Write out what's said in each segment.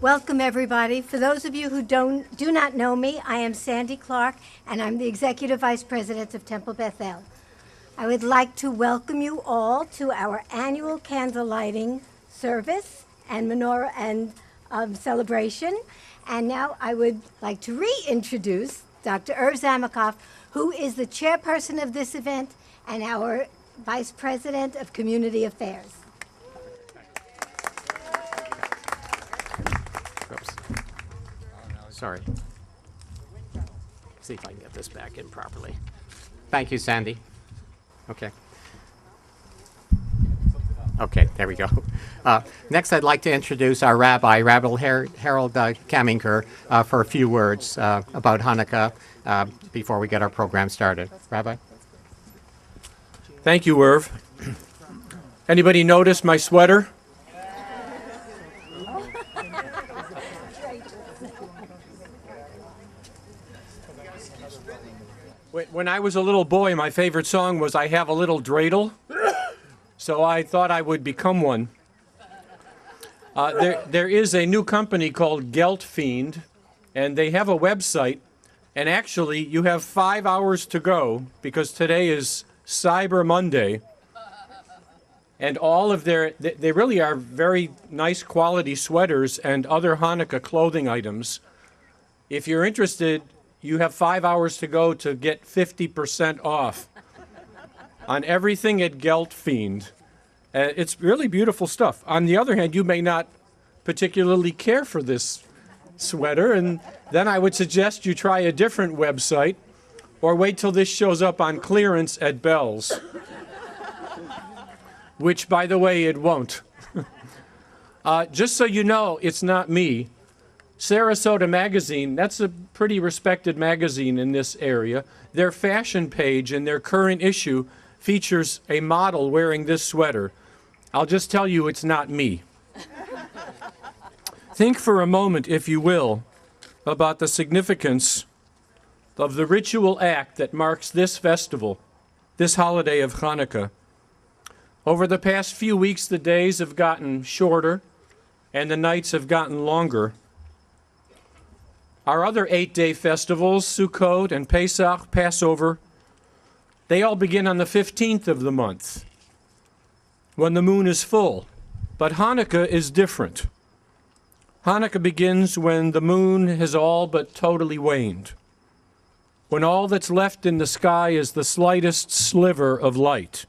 Welcome, everybody. For those of you who do not know me, I am Sandy Clark, and I'm the Executive Vice President of Temple Bethel. I would like to welcome you all to our annual candle lighting service and menorah and celebration. And now I would like to reintroduce Dr. Irv Zamikoff, who is the chairperson of this event and our Vice President of Community Affairs. Oops. Sorry. See if I can get this back in properly. Thank you, Sandy. Okay. Okay, there we go. Next, I'd like to introduce our rabbi, Rabbi Harold Kaminker, for a few words about Hanukkah before we get our program started. Rabbi? Thank you, Irv. Anybody notice my sweater? When I was a little boy, my favorite song was I Have a Little Dreidel, so I thought I would become one. There is a new company called Geldfiend, and they have a website, and actually you have 5 hours to go because today is Cyber Monday, and all of they really are very nice quality sweaters and other Hanukkah clothing items. If you're interested, you have 5 hours to go to get 50% off on everything at Geldfiend. It's really beautiful stuff. On the other hand, you may not particularly care for this sweater, and then I would suggest you try a different website or wait till this shows up on clearance at Bell's, which, by the way, it won't. Just so you know, it's not me. Sarasota Magazine, that's a pretty respected magazine in this area. Their fashion page in their current issue features a model wearing this sweater. I'll just tell you it's not me. Think for a moment, if you will, about the significance of the ritual act that marks this festival, this holiday of Hanukkah. Over the past few weeks, the days have gotten shorter and the nights have gotten longer. Our other 8-day festivals, Sukkot and Pesach, Passover, they all begin on the 15th of the month, when the moon is full. But Hanukkah is different. Hanukkah begins when the moon has all but totally waned, when all that's left in the sky is the slightest sliver of light.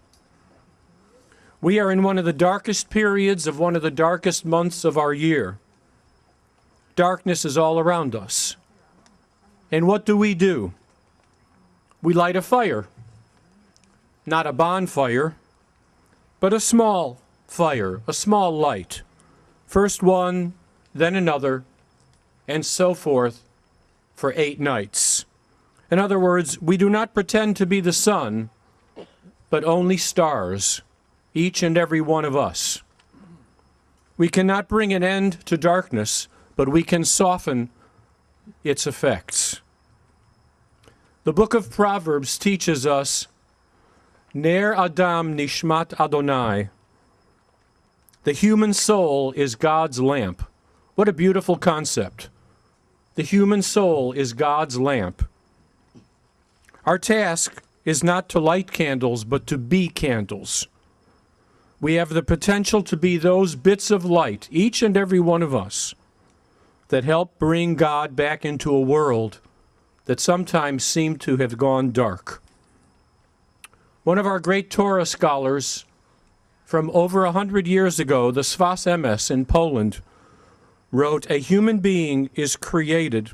We are in one of the darkest periods of one of the darkest months of our year. Darkness is all around us. And what do? We light a fire. Not a bonfire, but a small fire, a small light. First one, then another, and so forth for 8 nights. In other words, we do not pretend to be the sun, but only stars, each and every one of us. We cannot bring an end to darkness, but we can soften its effects. The book of Proverbs teaches us, Ner Adam Nishmat Adonai. The human soul is God's lamp. What a beautiful concept. The human soul is God's lamp. Our task is not to light candles, but to be candles. We have the potential to be those bits of light, each and every one of us, that help bring God back into a world that sometimes seemed to have gone dark. One of our great Torah scholars from over 100 years ago, the Sfas Emes in Poland, wrote, "A human being is created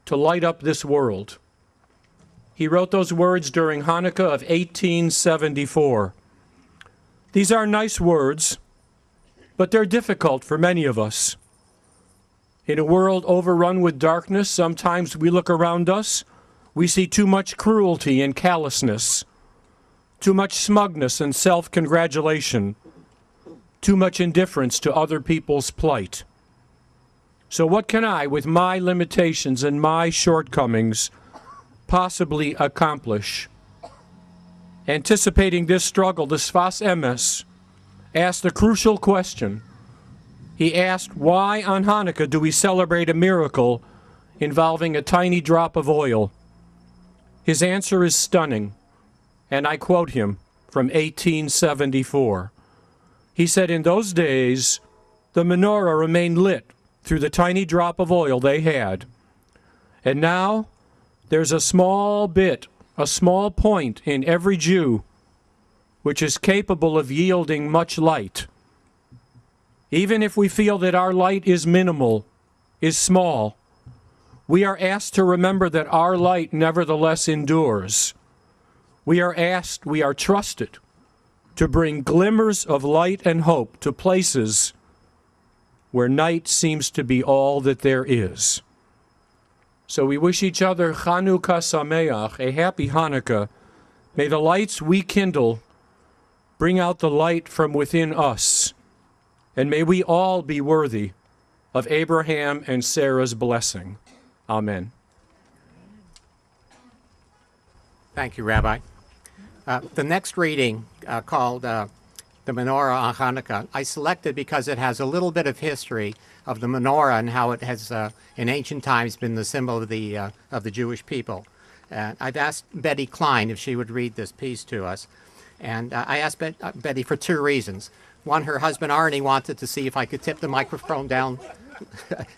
to light up this world." He wrote those words during Hanukkah of 1874. These are nice words, but they're difficult for many of us. In a world overrun with darkness, sometimes we look around us, we see too much cruelty and callousness, too much smugness and self-congratulation, too much indifference to other people's plight. So what can I, with my limitations and my shortcomings, possibly accomplish? Anticipating this struggle, the Sfas Emes asked the crucial question, He asked, why on Hanukkah do we celebrate a miracle involving a tiny drop of oil? His answer is stunning, and I quote him from 1874. He said, in those days, the menorah remained lit through the tiny drop of oil they had. And now, there's a small bit, a small point in every Jew which is capable of yielding much light. Even if we feel that our light is minimal, is small, we are asked to remember that our light nevertheless endures. We are asked, we are trusted to bring glimmers of light and hope to places where night seems to be all that there is. So we wish each other Chanukah Sameach, a happy Hanukkah. May the lights we kindle bring out the light from within us, and may we all be worthy of Abraham and Sarah's blessing. Amen. Thank you, Rabbi. The next reading, called the Menorah on Hanukkah, I selected because it has a little bit of history of the menorah and how it has, in ancient times, been the symbol of the Jewish people. I've asked Betty Klein if she would read this piece to us. And I asked Betty for two reasons. One, her husband Arnie wanted to see if I could tip the microphone down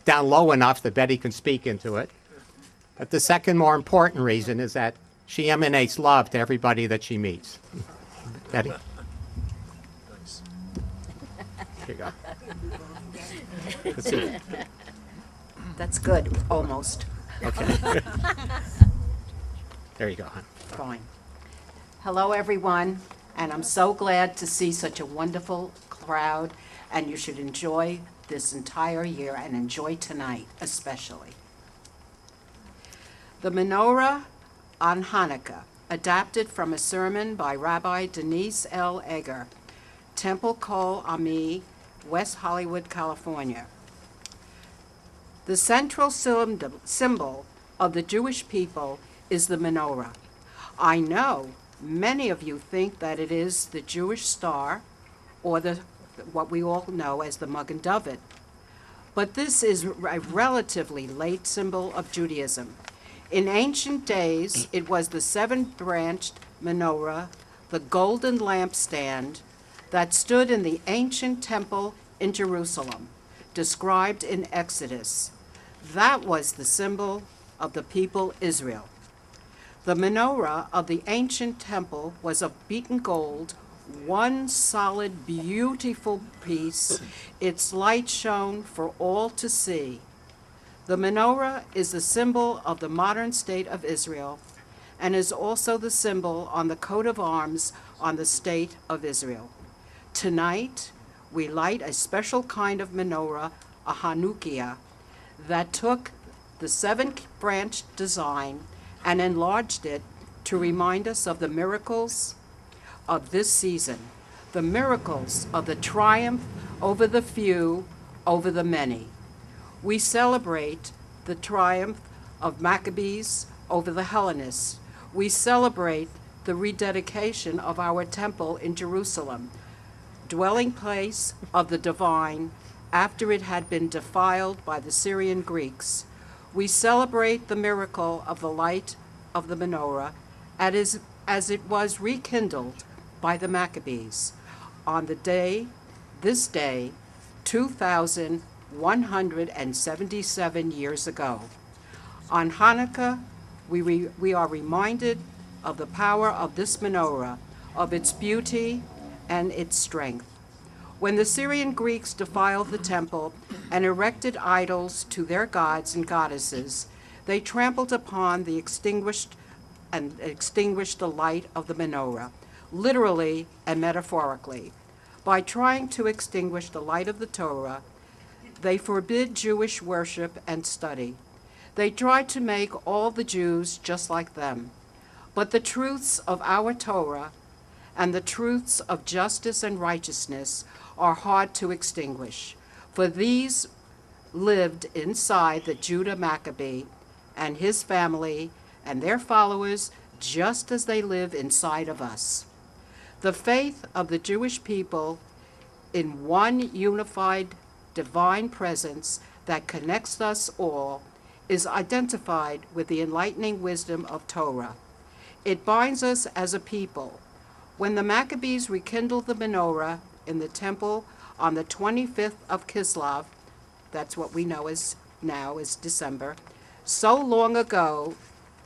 low enough that Betty can speak into it. But the second, more important reason is that she emanates love to everybody that she meets. Betty? Here you go. Let's see. That's good, almost. Okay. There you go, hon. Fine. Hello, everyone, and I'm so glad to see such a wonderful crowd, and you should enjoy this entire year and enjoy tonight especially. The Menorah on Hanukkah, adapted from a sermon by Rabbi Denise L. Egger, Temple Kol Ami, West Hollywood, California. The central symbol of the Jewish people is the menorah. I know many of you think that it is the Jewish star, or what we all know as the Magen David. But this is a relatively late symbol of Judaism. In ancient days, it was the seven-branched menorah, the golden lampstand, that stood in the ancient temple in Jerusalem, described in Exodus. That was the symbol of the people Israel. The menorah of the ancient temple was of beaten gold, one solid, beautiful piece. Its light shone for all to see. The menorah is the symbol of the modern state of Israel and is also the symbol on the coat of arms on the state of Israel. Tonight, we light a special kind of menorah, a Hanukkah, that took the seven-branched design and enlarged it to remind us of the miracles of this season, the miracles of the triumph over the few, over the many. We celebrate the triumph of Maccabees over the Hellenists. We celebrate the rededication of our temple in Jerusalem, dwelling place of the divine after it had been defiled by the Syrian Greeks. We celebrate the miracle of the light of the menorah as it was rekindled by the Maccabees on this day, 2,177 years ago. On Hanukkah, we are reminded of the power of this menorah, of its beauty and its strength. When the Syrian Greeks defiled the temple and erected idols to their gods and goddesses, they trampled upon the extinguished the light of the menorah, literally and metaphorically. By trying to extinguish the light of the Torah, they forbid Jewish worship and study. They tried to make all the Jews just like them. But the truths of our Torah and the truths of justice and righteousness are hard to extinguish, for these lived inside the Judah Maccabee and his family and their followers just as they live inside of us. The faith of the Jewish people in one unified divine presence that connects us all is identified with the enlightening wisdom of Torah. It binds us as a people. When the Maccabees rekindled the menorah in the temple on the 25th of Kislev, that's what we know as now is December, so long ago,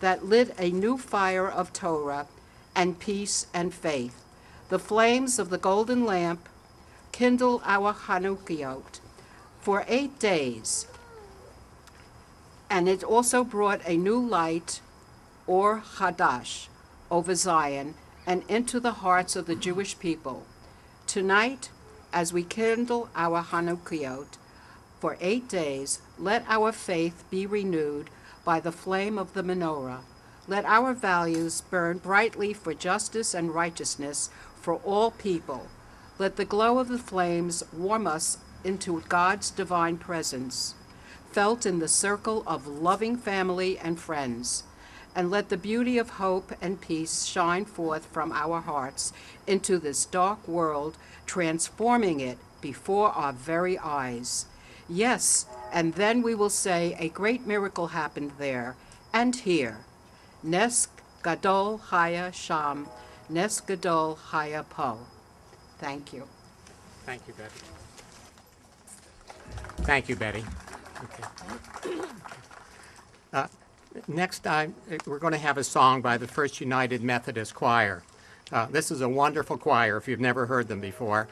that lit a new fire of Torah and peace and faith. The flames of the golden lamp kindle our Chanukiot for 8 days, and it also brought a new light, or Chadash, over Zion and into the hearts of the Jewish people. Tonight, as we kindle our Chanukiot for 8 days, let our faith be renewed by the flame of the menorah. Let our values burn brightly for justice and righteousness for all people. Let the glow of the flames warm us into God's divine presence, felt in the circle of loving family and friends. And let the beauty of hope and peace shine forth from our hearts into this dark world, transforming it before our very eyes. Yes, and then we will say a great miracle happened there and here. Nes Gadol Chaya Sham, Nes Gadol Chaya Po. Thank you. Thank you, Betty. Thank you, Betty. Okay. Next, we're going to have a song by the First United Methodist Choir. This is a wonderful choir if you've never heard them before.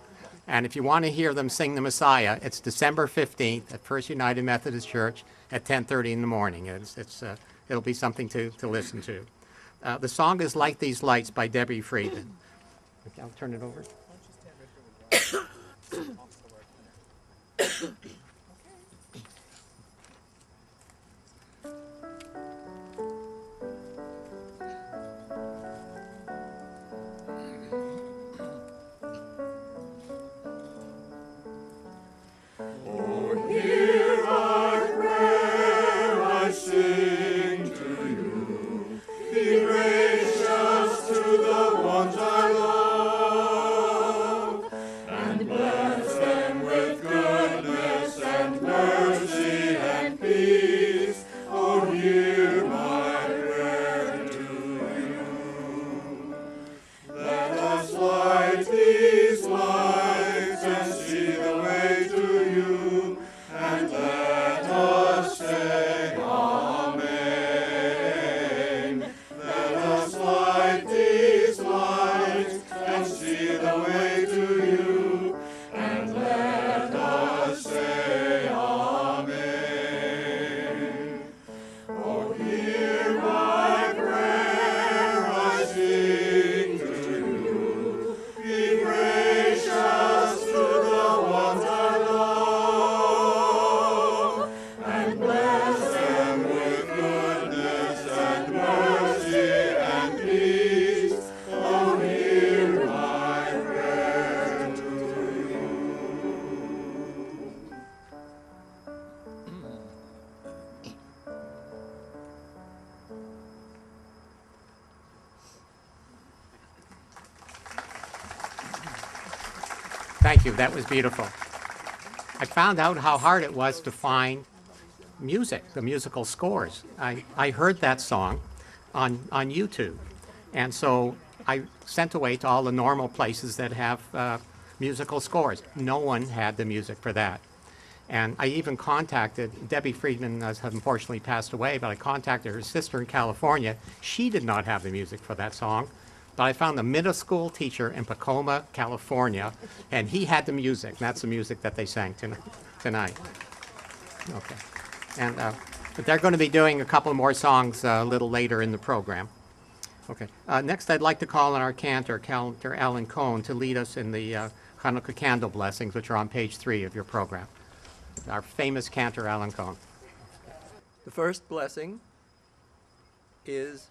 And if you want to hear them sing the Messiah, it's December 15th at First United Methodist Church at 10:30 in the morning. It'll be something to listen to. The song is Like These Lights by Debbie Friedman. Okay, I'll turn it over. Thank you. That was beautiful. I found out how hard it was to find music, the musical scores. I heard that song on YouTube. And so I sent away to all the normal places that have musical scores. No one had the music for that. And I even contacted, Debbie Friedman has unfortunately passed away, but I contacted her sister in California. She did not have the music for that song. But I found a middle school teacher in Tacoma, California, and he had the music. That's the music that they sang tonight. Okay. And but they're going to be doing a couple more songs a little later in the program. Okay. Next, I'd like to call on our cantor, Alan Cohn, to lead us in the Hanukkah candle blessings, which are on page 3 of your program. Our famous cantor, Alan Cohn. The first blessing is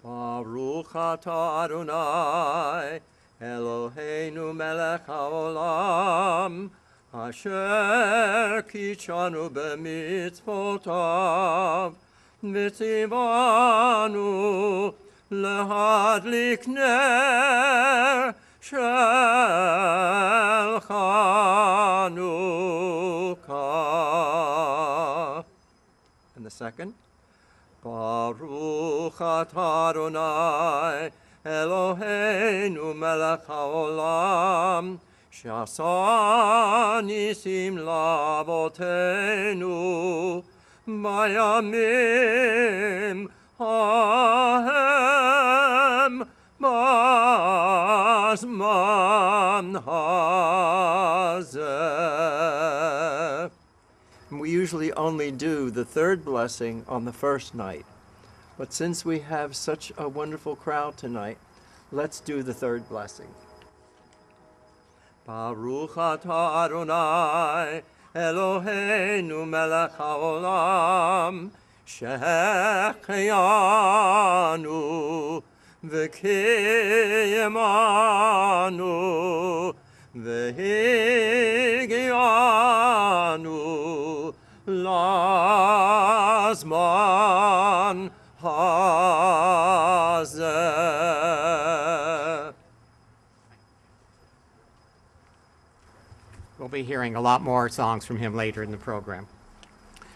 Baruch atah Adonai Eloheinu melech haolam asher kichanu b'mitzvotav v'tzivanu lehadlik ner של Chanukah. And the second. Baruch atah Adonai Eloheinu melech haolam שעשה ניסים לאבותינו בימים ההם בזמן הזה. We usually only do the third blessing on the first night. But since we have such a wonderful crowd tonight, let's do the third blessing. Baruch atah Adonai Eloheinu melech haolam שהחיינו וקיימנו והגיענו לזמן הזה. We'll be hearing a lot more songs from him later in the program.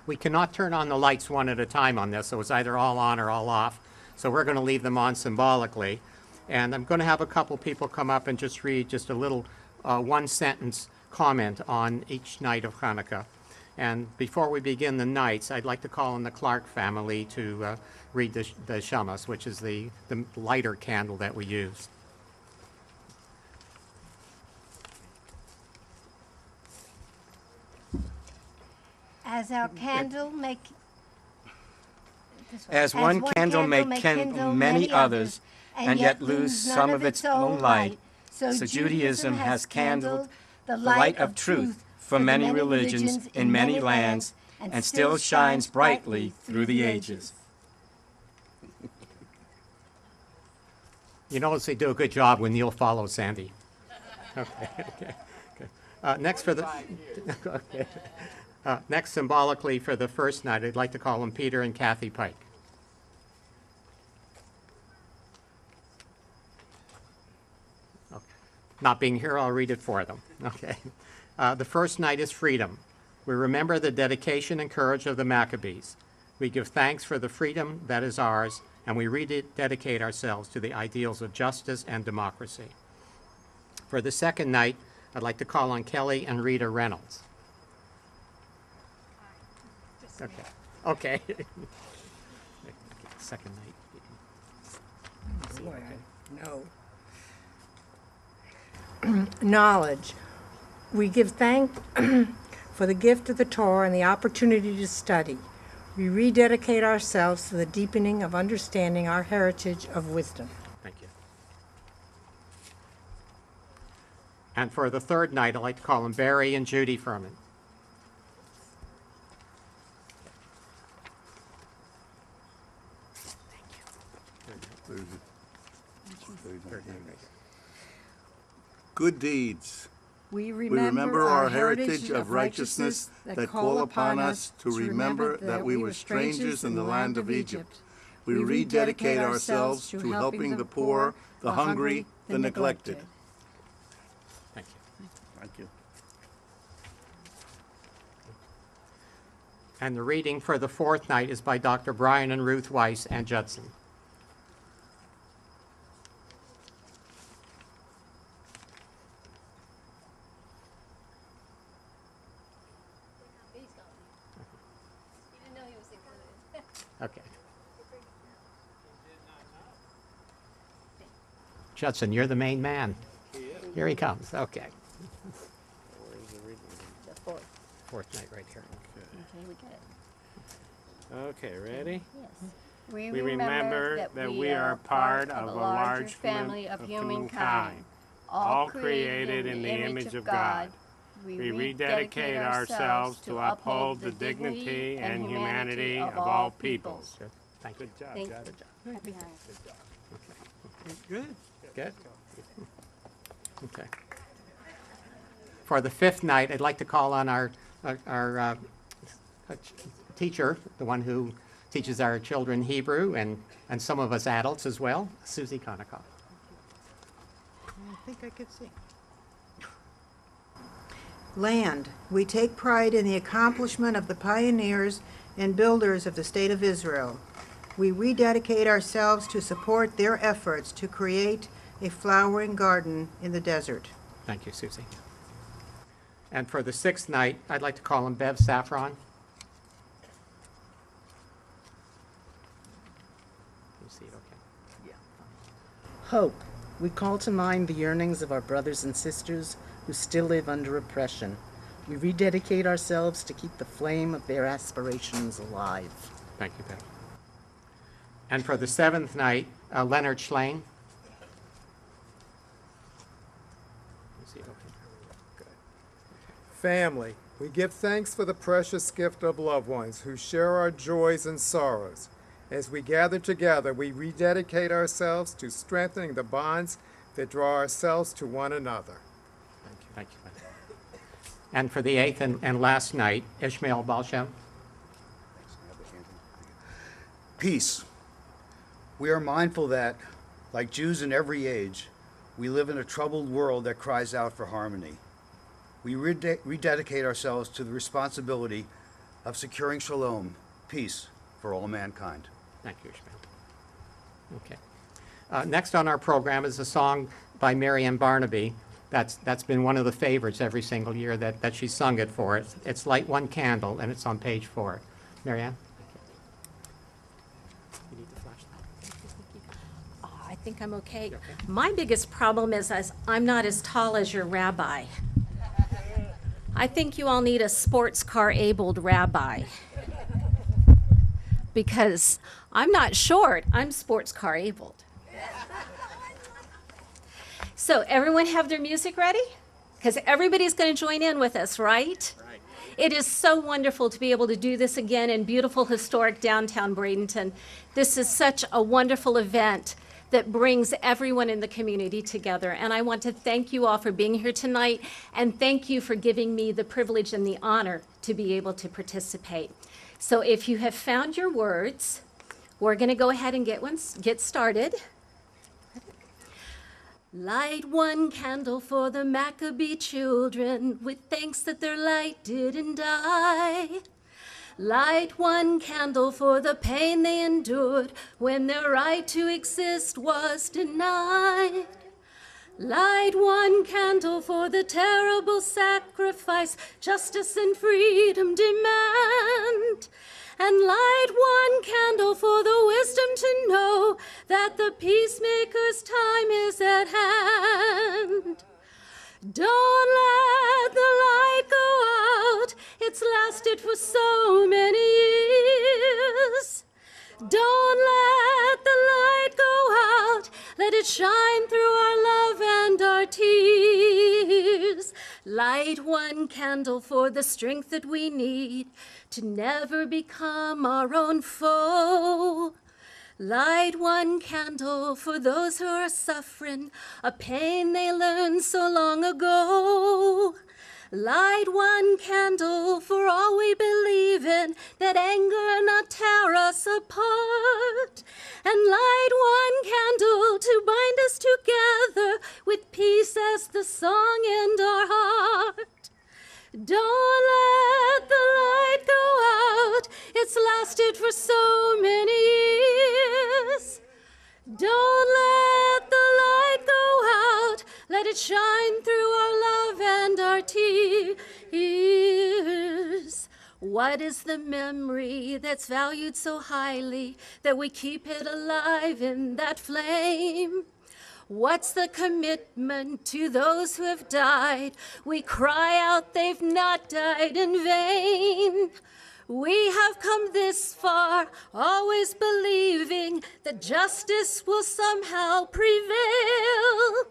We cannot turn on the lights one at a time on this, so it's either all on or all off. So we're going to leave them on symbolically. And I'm going to have a couple people come up and just read just a little one-sentence comment on each night of Hanukkah. And before we begin the nights, I'd like to call on the Clark family to read the shamas, which is the lighter candle that we use. As our candle may As one candle may kindle many others, and yet lose some of its own light, so Judaism has kindled the light of truth for many religions in many lands, and still shines brightly through the ages. You notice they do a good job when Neil follows Sandy. Okay. Next for the okay. Next, symbolically for the first night, I'd like to call them Peter and Kathy Pike. Okay. Not being here, I'll read it for them. Okay. The first night is freedom. We remember the dedication and courage of the Maccabees. We give thanks for the freedom that is ours, and we rededicate ourselves to the ideals of justice and democracy. For the second night, I'd like to call on Kelly and Rita Reynolds. Okay. Second night. Knowledge. We give thanks for the gift of the Torah and the opportunity to study. We rededicate ourselves to the deepening of understanding our heritage of wisdom. Thank you. And for the third night, I'd like to call them Barry and Judy Furman. Good deeds. We We remember our heritage of righteousness that call upon us to remember that we were strangers in the land of Egypt. We rededicate ourselves to helping the poor, the hungry, the neglected. Thank you. Thank you. And the reading for the fourth night is by Dr. Brian and Ruth Weiss and Judson. Okay. Judson, you're the main man. Here he comes. Okay. Fourth night right here. Okay, we got it. Okay, ready? Yes. We remember that we are part of a large family of humankind, all created in the image of God. We rededicate ourselves to uphold the dignity and humanity of all peoples. Good. Thank you. Good job, Thank Judge. you. Good. Okay. For the fifth night, I'd like to call on our teacher, the one who teaches our children Hebrew and some of us adults as well, Susie Chaunakah. think I could sing. Land, we take pride in the accomplishment of the pioneers and builders of the State of Israel. We rededicate ourselves to support their efforts to create a flowering garden in the desert. Thank you, Susie. And for the sixth night, I'd like to call on Bev Saffron. You see it okay? Hope. We call to mind the yearnings of our brothers and sisters who still live under oppression. We rededicate ourselves to keep the flame of their aspirations alive. Thank you, Bev. And for the seventh night, Leonard Schlane. You see it okay? Family, we give thanks for the precious gift of loved ones who share our joys and sorrows. As we gather together, we rededicate ourselves to strengthening the bonds that draw ourselves to one another. Thank you. Thank you. And for the eighth and last night, Ishmael Balshem. Peace. We are mindful that, like Jews in every age, we live in a troubled world that cries out for harmony. We rededicate ourselves to the responsibility of securing shalom, peace, for all mankind. Thank you, Ishmael. Okay. Next on our program is a song by Mary Ann Barnaby. That's been one of the favorites every single year that she's sung it for. It's Light One Candle, and it's on page 4. Mary Ann? You need the flashlight. I think I'm okay. My biggest problem is I'm not as tall as your rabbi. I think you all need a sports car-abled rabbi. Because I'm not short, I'm sports car-abled. So everyone have their music ready? Because everybody's going to join in with us, right? Right. It is so wonderful to be able to do this again in beautiful, historic downtown Bradenton. This is such a wonderful event that brings everyone in the community together. And I want to thank you all for being here tonight, and thank you for giving me the privilege and the honor to be able to participate. So if you have found your words, we're going to go ahead and get started. Light one candle for the Maccabee children, with thanks that their light didn't die. Light one candle for the pain they endured when their right to exist was denied. Light one candle for the terrible sacrifice justice and freedom demand. And light one candle for the wisdom to know that the peacemaker's time is at hand. Don't let the light go out, it's lasted for so many years. Don't let the light go out, let it shine through our love and our tears. Light one candle for the strength that we need to never become our own foe. Light one candle for those who are suffering a pain they learned so long ago. Light one candle for all we believe in, that anger not tear us apart. And light one candle to bind us together with peace as the song in our heart. Don't let the light go out, it's lasted for so many years. Don't let the light go out, let it shine through our love and our tears. What is the memory that's valued so highly that we keep it alive in that flame? What's the commitment to those who have died? We cry out they've not died in vain. We have come this far, always believing that justice will somehow prevail.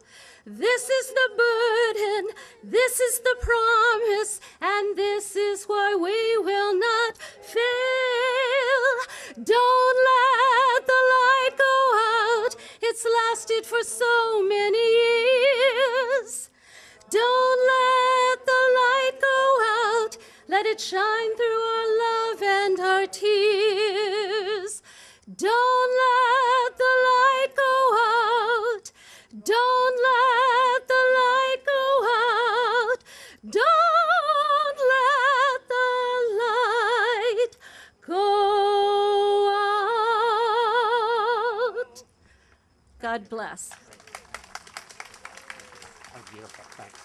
This is the burden, this is the promise, and this is why we will not fail. Don't let the light go out, it's lasted for so many years. Don't let the light go out, let it shine through our love and our tears. Don't let the light go out, don't let the God bless. Oh, beautiful. Thanks.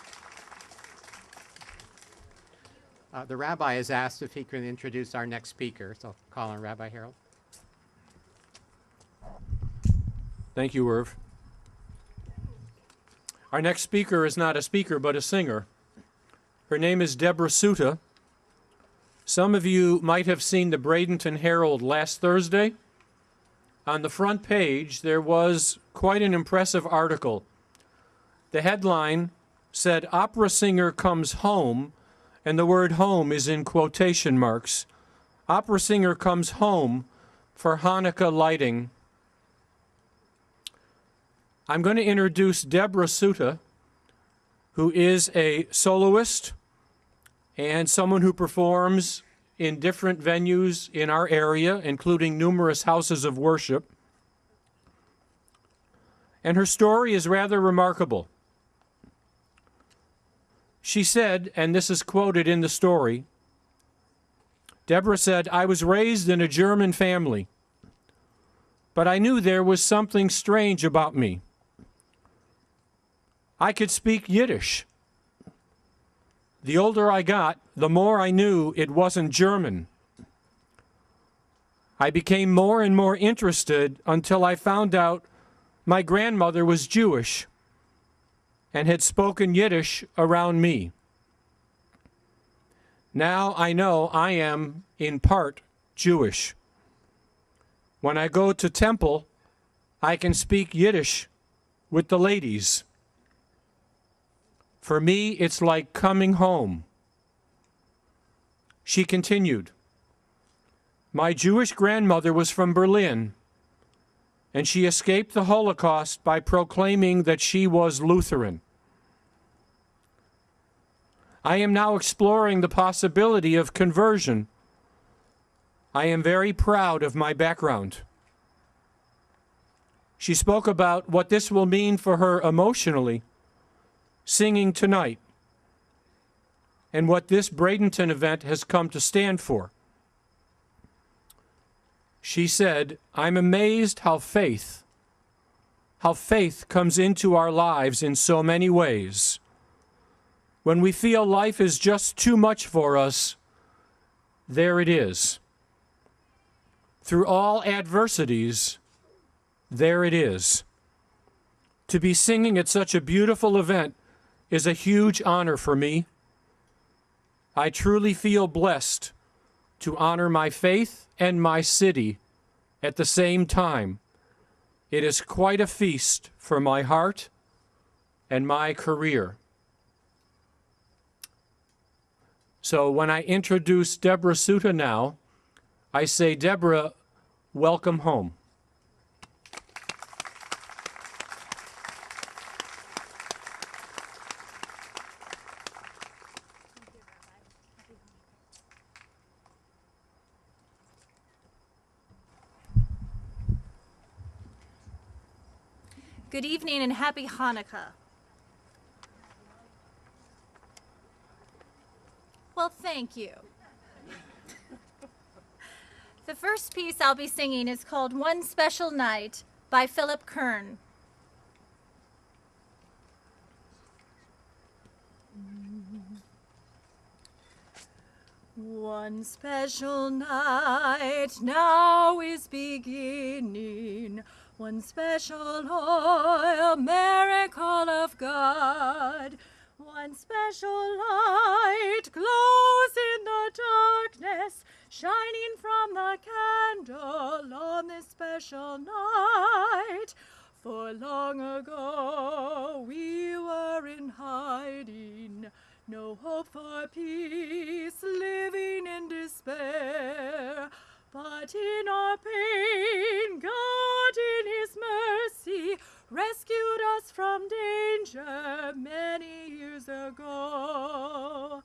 The rabbi has asked if he can introduce our next speaker, so call on Rabbi Harold. Thank you, Irv. Our next speaker is not a speaker, but a singer. Her name is Deborah Suta. Some of you might have seen the Bradenton Herald last Thursday. On the front page, there was quite an impressive article. The headline said, "Opera singer comes home," and the word home is in quotation marks. Opera singer comes home for Hanukkah lighting. I'm going to introduce Deborah Suta, who is a soloist and someone who performs in different venues in our area, including numerous houses of worship. And her story is rather remarkable. She said, and this is quoted in the story, Deborah said, "I was raised in a German family, but I knew there was something strange about me. I could speak Yiddish. The older I got, the more I knew it wasn't German. I became more and more interested until I found out my grandmother was Jewish and had spoken Yiddish around me. Now I know I am, in part, Jewish. When I go to temple, I can speak Yiddish with the ladies. For me, it's like coming home." She continued, "My Jewish grandmother was from Berlin, and she escaped the Holocaust by proclaiming that she was Lutheran. I am now exploring the possibility of conversion. I am very proud of my background." She spoke about what this will mean for her emotionally, singing tonight, and what this Bradenton event has come to stand for. She said, "I'm amazed how faith comes into our lives in so many ways. When we feel life is just too much for us, there it is. Through all adversities, there it is. To be singing at such a beautiful event is a huge honor for me. I truly feel blessed to honor my faith and my city at the same time. It is quite a feast for my heart and my career." So when I introduce Deborah Suta now, I say, Deborah, welcome home. Good evening and happy Hanukkah. Well, thank you. The first piece I'll be singing is called One Special Night by Philip Kern. One special night now is beginning, one special oil miracle of God. One special light glows in the darkness, shining from the candle on this special night. For long ago we were in hiding, no hope for peace, living in despair. But in our pain, God in His mercy rescued us from danger many years ago.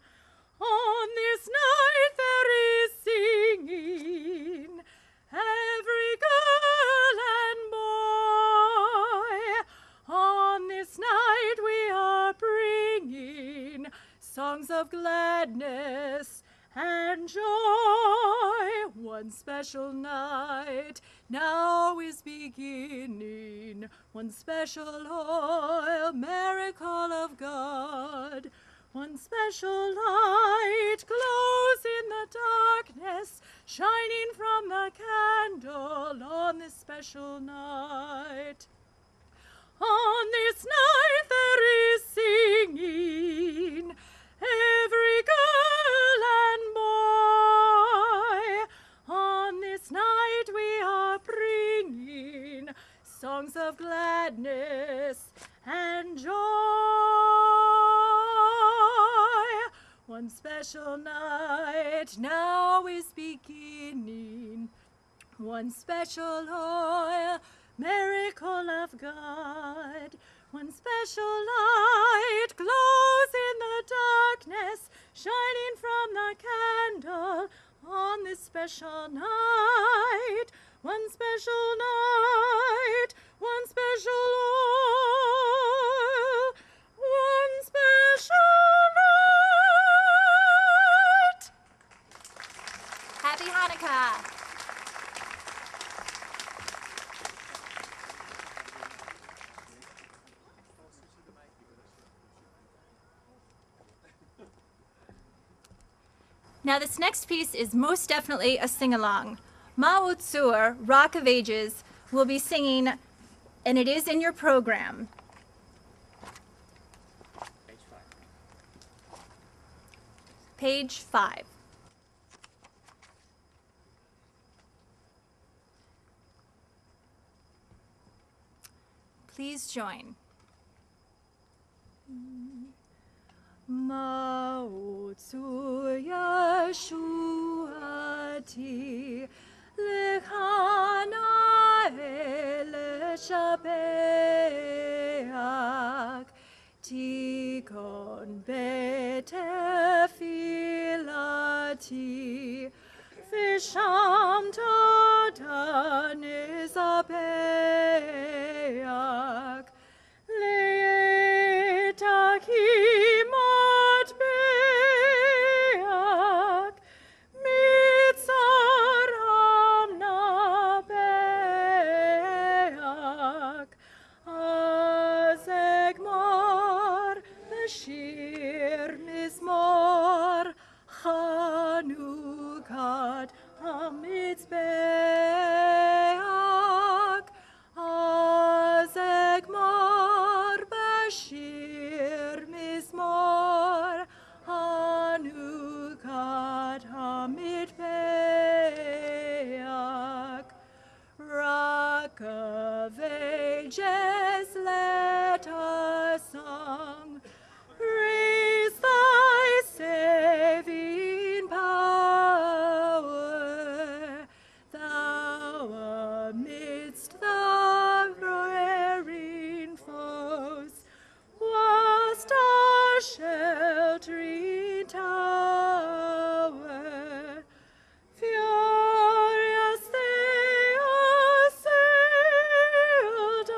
On this night there is singing, every girl and boy. On this night we are bringing songs of gladness and joy. one special night now is beginning. One special oil, miracle of God. One special light glows in the darkness, shining from the candle on this special night. On this night there is singing, every girl and boy. On this night we are bringing songs of gladness and joy. One special night now is beginning. One special oil, miracle of God. One special light glows in the darkness, shining from the candle on this special night. One special night, one special oil, one special night. Happy Hanukkah. Now this next piece is most definitely a sing-along. Ma'ot Zur, Rock of Ages, will be singing, and it is in your program. Page 5. Please join. Ma'ot Zur Yeshuati Lechana Eleshabeach Tikon Betefilati Visham Todan Isabeach Le'etachimot beach mitzaram na beach azegmar b'shir mizmor Chanukat hamitzbeach azegmar b'shir mizmor Hanukat hamidbeach. Rock of Ages, let us song. Praise thy saving power. Thou amidst the roaring foes wast our sheltering tower. Furious they assailed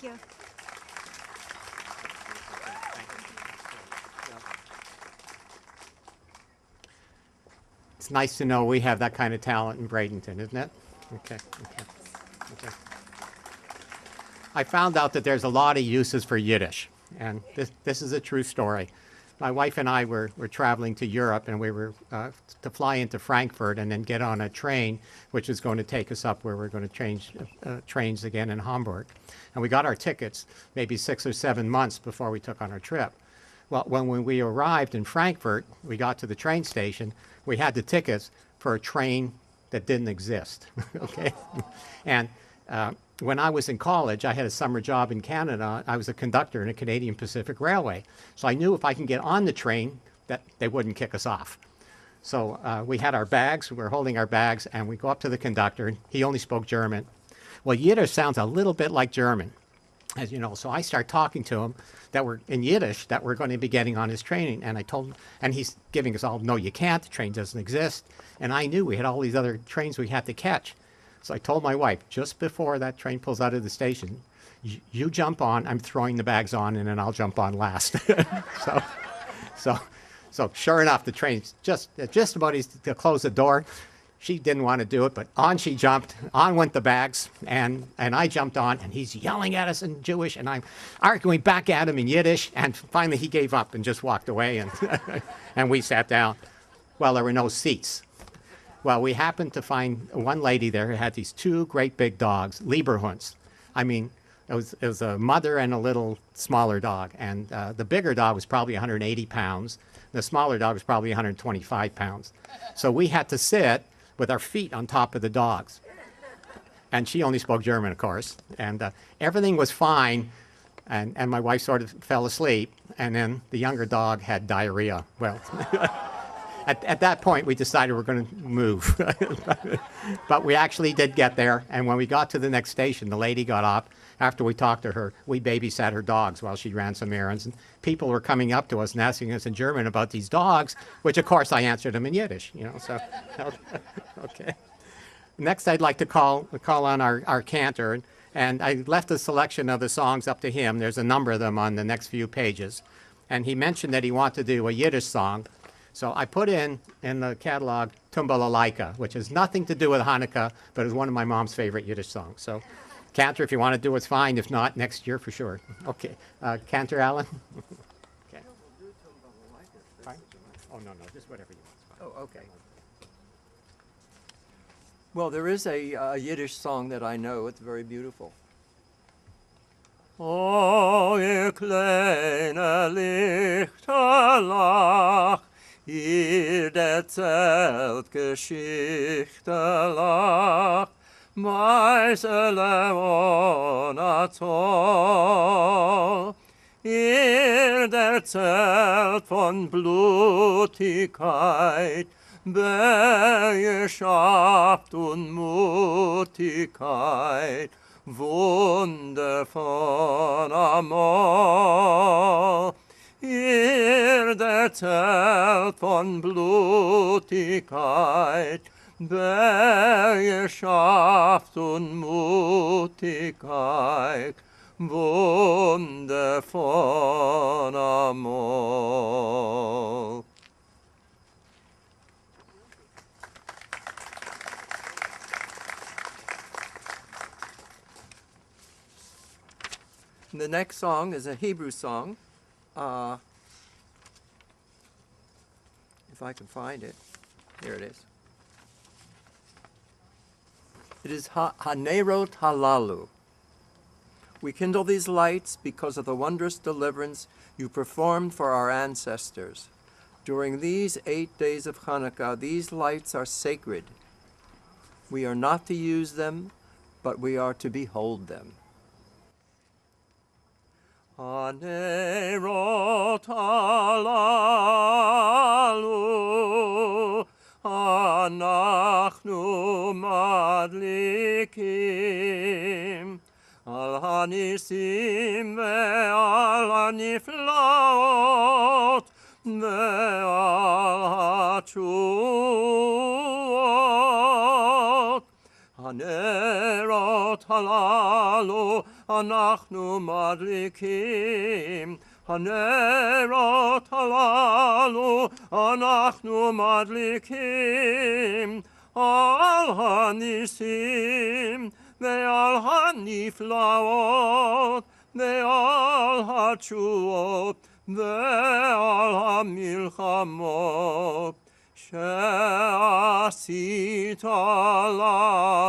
Thank you. It's nice to know we have that kind of talent in Bradenton, isn't it? Okay. I found out that there's a lot of uses for Yiddish, and this is a true story. My wife and I were traveling to Europe, and we were to fly into Frankfurt and then get on a train, which was going to take us up where we're going to change trains again in Hamburg. And we got our tickets maybe 6 or 7 months before we took on our trip. Well, when we arrived in Frankfurt, we got to the train station, we had the tickets for a train that didn't exist, okay? And when I was in college, I had a summer job in Canada. I was a conductor in a Canadian Pacific Railway. So I knew if I can get on the train that they wouldn't kick us off. So we had our bags, we were holding our bags, and we go up to the conductor, and he only spoke German. Well, Yiddish sounds a little bit like German, as you know. So I start talking to him that we're in Yiddish, that we're going to be getting on his train. And I told him, and he's giving us all, no, you can't, the train doesn't exist. And I knew we had all these other trains we had to catch. So I told my wife, just before that train pulls out of the station, you jump on, I'm throwing the bags on, and then I'll jump on last. So sure enough, the train's just about to close the door. She didn't want to do it, but on she jumped, on went the bags, and I jumped on, and he's yelling at us in Jewish, and I'm arguing back at him in Yiddish, and finally he gave up and just walked away, and, and we sat down. Well, there were no seats. Well, we happened to find one lady there who had these 2 great big dogs, Lieberhunds. I mean, it was a mother and a little smaller dog, and the bigger dog was probably 180 pounds. The smaller dog was probably 125 pounds. So we had to sit with our feet on top of the dogs. And she only spoke German, of course. And everything was fine, and my wife sort of fell asleep, and then the younger dog had diarrhea. Well, at that point, we decided we're going to move. But we actually did get there, and when we got to the next station, the lady got off. After we talked to her, we babysat her dogs while she ran some errands. And people were coming up to us and asking us in German about these dogs, which, of course, I answered them in Yiddish, you know, so, okay. Next, I'd like to call on our cantor, and I left a selection of the songs up to him. There's a number of them on the next few pages. And he mentioned that he wanted to do a Yiddish song. So I put in the catalog Tumbalalaika, which has nothing to do with Hanukkah, but is one of my mom's favorite Yiddish songs. So, Cantor, if you want to do it, it's fine. If not, next year for sure. Okay. Cantor Allen? Okay. Fine? Oh, no, just whatever you want. Oh, okay. Well, there is a Yiddish song that I know. It's very beautiful. O ihr kleine Lichterlach, ihr erzählt Geschichtelach, Meisele ohne Zoll. Ihr erzählt von Blutigkeit, Begeschaft und Mutigkeit, Wunder von Amor. Ihr erzählt von Blutigkeit, Begeschaft und Mutigkeit, Wunder von Amor. The next song is a Hebrew song. If I can find it. Here it is. It is Hanerot Halalu. We kindle these lights because of the wondrous deliverance you performed for our ancestors. During these 8 days of Hanukkah, these lights are sacred. We are not to use them, but we are to behold them. Hanerot halalu, anachnu madlikim, al hanisim ve'al haniflaot, ve'al hatshuot, הנרות הללו אנחנו מדליקים, הנרות הללו אנחנו מדליקים, על הניסים ועל הנפלאות ועל התשועות ועל המלחמות שעשית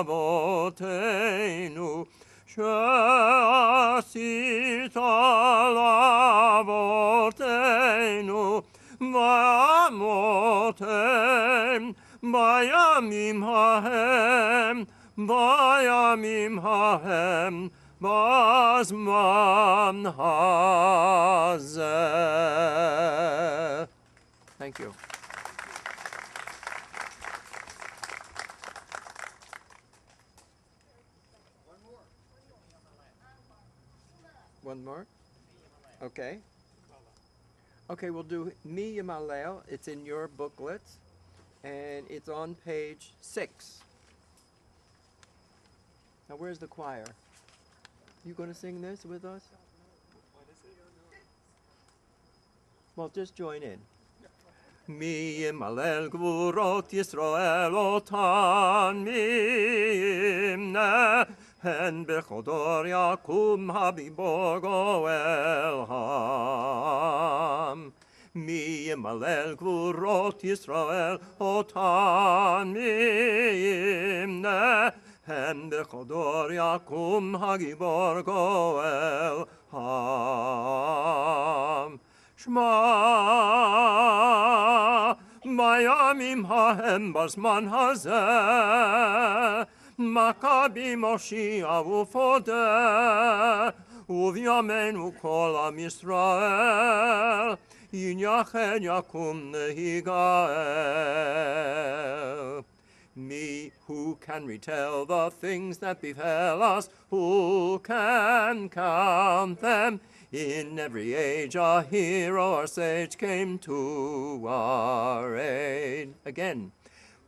לאבותינו, שעשית לאבותינו, ואמרתם בימים ההם, בימים ההם, בזמן הזה. Thank you. One more? Okay. Okay, we'll do Mi Yamalel. It's in your booklets, and it's on page 6. Now, where's the choir? You going to sing this with us? Well, just join in. Mi Yamalel Gvurot Yisrael Otan Mimne Hen Bechodor Yakum Habibor Goel Ham. Mi Yamalel Gvurot Yisrael Otan Mimne Hen Bechodor Yakum Habibor Goel Ham. Shema Bayamim Hahem Basman Hazeh Maccabi Moshiach Ufodeh Uvyamenu Kol Am Yisrael Yinyached Yakum Nehigael. Me, who can retell the things that befell us? Who can count them? In every age a hero or sage came to our aid. Again,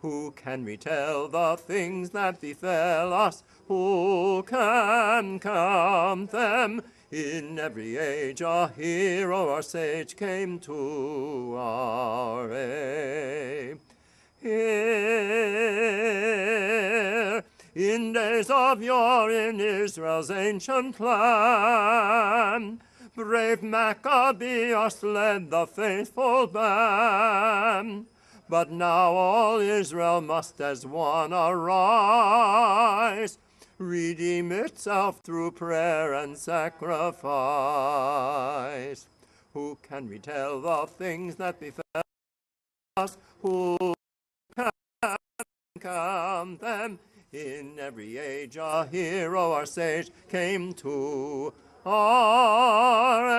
who can retell the things that befell us? Who can count them? In every age a hero or sage came to our aid. Here, in days of yore in Israel's ancient land, brave Maccabeus led the faithful band. But now all Israel must as one arise, redeem itself through prayer and sacrifice. Who can retell the things that befell us? Who can count them? In every age a hero or sage came to our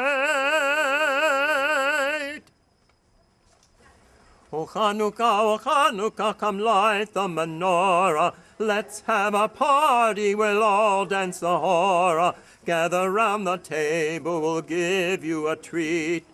aid. O Chanukah, come light the menorah. Let's have a party, we'll all dance the hora. Gather round the table, we'll give you a treat.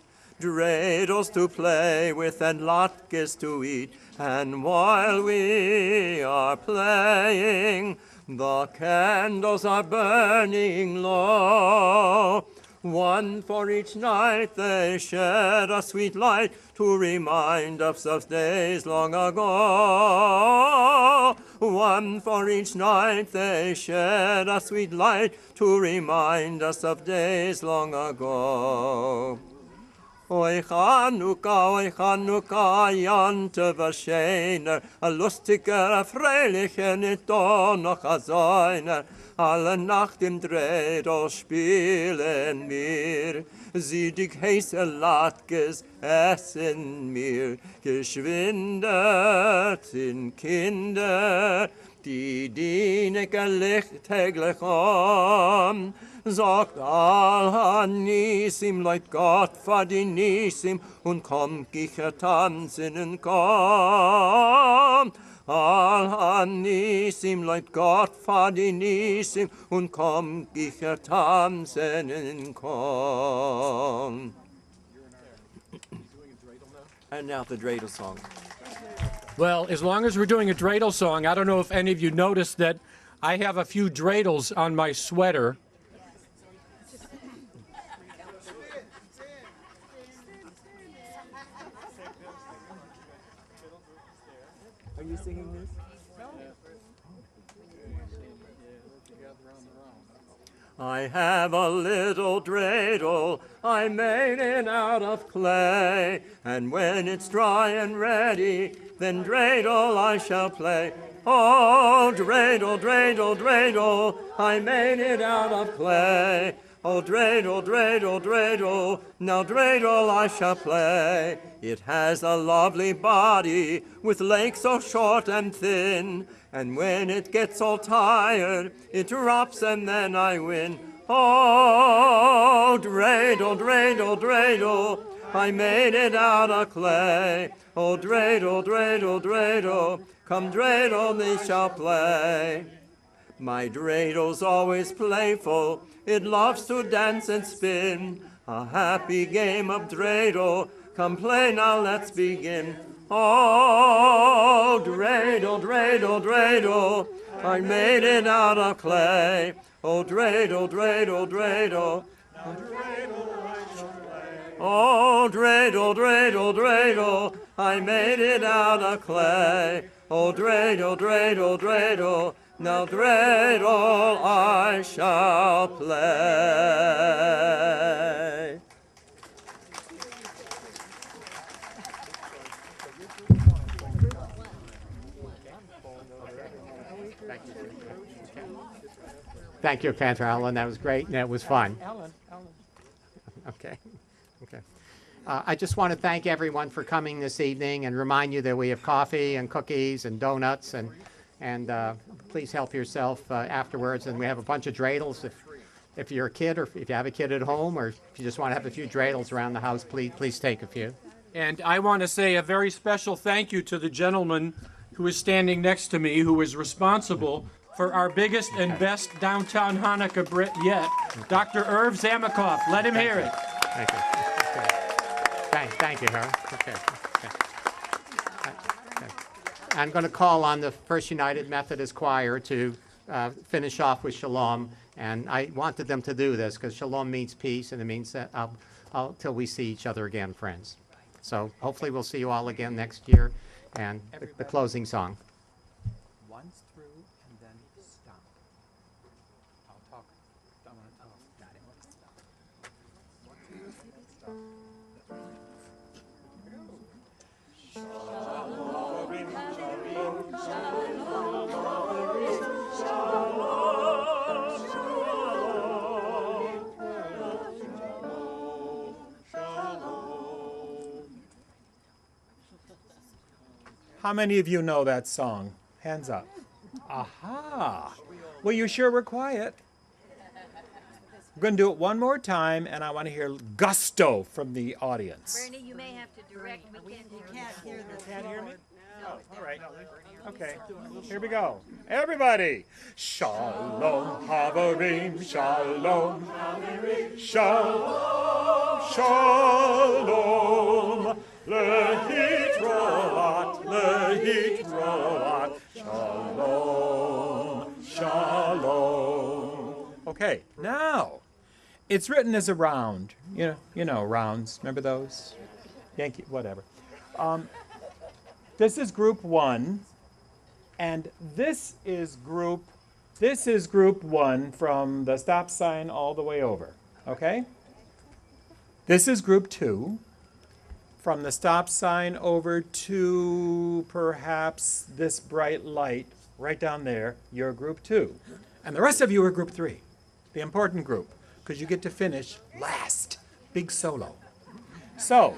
Dreidels to play with and latkes to eat. And while we are playing, the candles are burning low. One for each night they shed a sweet light to remind us of days long ago. One for each night they shed a sweet light to remind us of days long ago. Oy Chanukah, Yonte Vashener, a lustiger, a freilicher, nicht noch a Säuner. Alle Nacht im Dreidel spielen wir, siedig heiße Latkes essen mir, geschwindet sind Kinder, die dienige Licht täglich um. Sagt Al-Hanisim, Leut Gott vor die Nisim, und kommt Gicher tanzen und kommt. Al-Hanisim, Leut Gott vor die Nisim, und kommt Gicher tanzen und kommt. And now the dreidel song. Well, as long as we're doing a dreidel song, I don't know if any of you noticed that I have a few dreidels on my sweater. Are you singing this? I have a little dreidel, I made it out of clay, and when it's dry and ready, then dreidel I shall play. Oh, dreidel, dreidel, dreidel, I made it out of clay. Oh, dreidel, dreidel, dreidel, now dreidel I shall play. It has a lovely body, with legs so short and thin, and when it gets all tired, it drops and then I win. Oh, dreidel, dreidel, dreidel, I made it out of clay. Oh, dreidel, dreidel, dreidel, come dreidel, thee shall play. My dreidel's always playful, it loves to dance and spin. A happy game of dreidel, come play now, let's begin. Oh, dreidel, dreidel, dreidel, I made it out of clay. Oh, dreidel, dreidel, dreidel, oh, dreidel, dreidel, dreidel, I made it out of clay. Oh, dreidel, dreidel, dreidel, now dreidel I shall play. Thank you, Panther Alan. That was great, and it was fun. Ellen. Okay. I just want to thank everyone for coming this evening and remind you that we have coffee and cookies and donuts, and please help yourself afterwards. And we have a bunch of dreidels if you're a kid, or if you have a kid at home, or if you just want to have a few dreidels around the house, please take a few. And I want to say a very special thank you to the gentleman who is standing next to me, who is responsible for our biggest and best downtown Hanukkah Brit yet, Dr. Irv Zamikoff. Let him hear it. Thank you. Thank you, Harold. Okay. I'm going to call on the First United Methodist Choir to finish off with Shalom, and I wanted them to do this because Shalom means peace, and it means that till we see each other again, friends. So hopefully we'll see you all again next year, and the closing song. Once through and then stop. I'll talk. I want to talk. Got it. How many of you know that song? Hands up. Aha! Well, you sure were quiet. We're going to do it one more time, and I want to hear gusto from the audience. Bernie, you may have to direct. We can't hear the Can't hear me? Oh, all right. Okay, here we go. Everybody. Shalom, Havarim, Shalom, Shalom, Shalom, Lehitroat, Lehitroat, Shalom, Shalom. Okay, now, it's written as a round. You know rounds. Remember those? Yankee, whatever. This is group 1, and this is group 1 from the stop sign all the way over, okay? This is group 2, from the stop sign over to perhaps this bright light right down there, you're group 2. And the rest of you are group 3, the important group, because you get to finish last, big solo. So,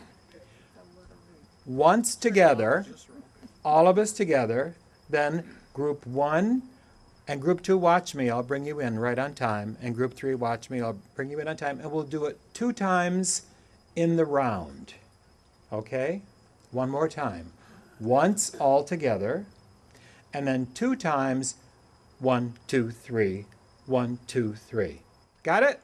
once together, all of us together, then group 1 and group 2, watch me, I'll bring you in right on time, and group 3, watch me, I'll bring you in on time, and we'll do it 2 times in the round. Okay? One more time. Once all together, and then 2 times, 1, 2, 3, 1, 2, 3. Got it?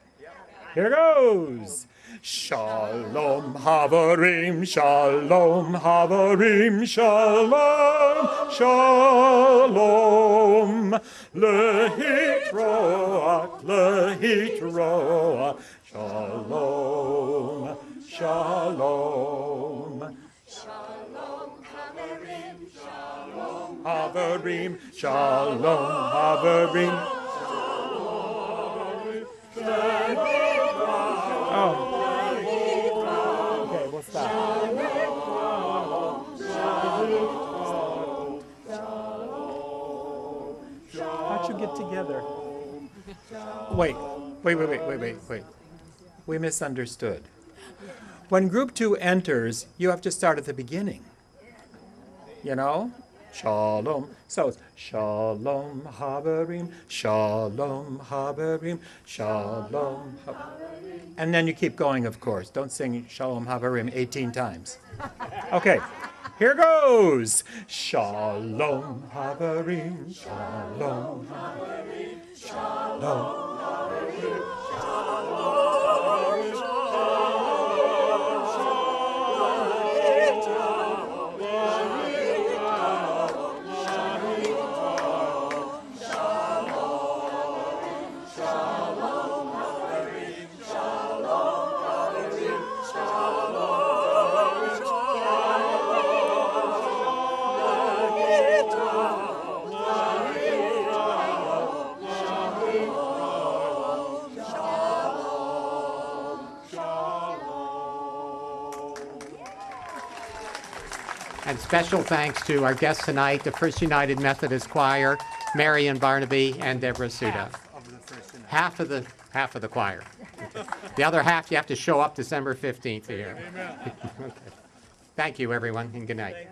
Here goes. Shalom Havarim, Shalom Havarim, Shalom, Shalom. Lehitroat, Lehitroat, Shalom, Shalom. Shalom Havarim, Shalom Havarim, Shalom Havarim. Oh. Okay, we'll stop. How'd you get together? Wait. We misunderstood. When group 2 enters, you have to start at the beginning. You know? Shalom. So it's Shalom Havarim, Shalom Havarim, Shalom Havarim. And then you keep going, of course. Don't sing Shalom Havarim 18 times. Okay, here goes. Shalom Havarim, Shalom Havarim, Shalom Havarim, And special thanks to our guests tonight, the First United Methodist Choir, Marion Barnaby and Deborah Suda. Half of the choir. The other half, you have to show up December 15th here. Okay. Thank you, everyone, and good night.